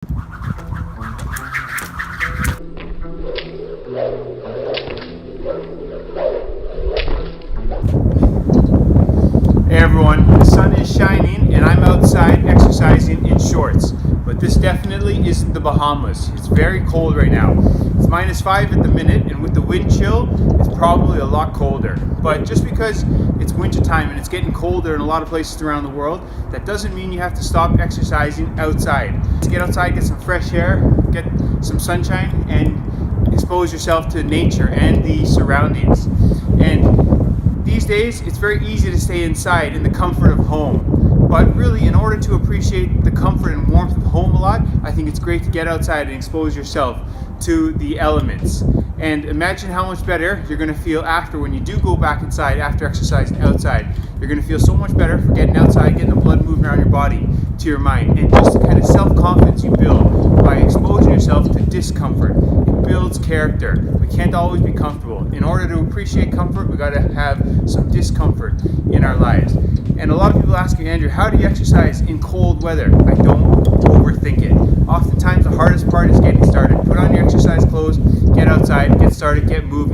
Hey everyone, the sun is shining and I'm outside exercising in shorts, but this definitely isn't the Bahamas. It's very cold right now. It's -5 at the minute, and with the wind chill, it's probably a lot colder. But just because it's winter time and it's getting colder in a lot of places around the world, that doesn't mean you have to stop exercising outside. Just get outside, get some fresh air, get some sunshine, and expose yourself to nature and the surroundings. And these days, it's very easy to stay inside in the comfort of home. But really, in order to appreciate the comfort and warmth of home a lot, I think it's great to get outside and expose yourself to the elements. And imagine how much better you're going to feel after when you do go back inside after exercising outside. You're going to feel so much better for getting outside, getting the blood moving around your body to your mind, and just the kind of self-confidence you build by exposing yourself to discomfort. It builds character. We can't always be comfortable. In order to appreciate comfort, we got to have some discomfort in our lives. And a lot of people ask me, Andrew, how do you exercise in cold weather? I don't overthink it. Oftentimes the hardest part is getting started. Put on your exercise clothes, get outside, get started, get moving.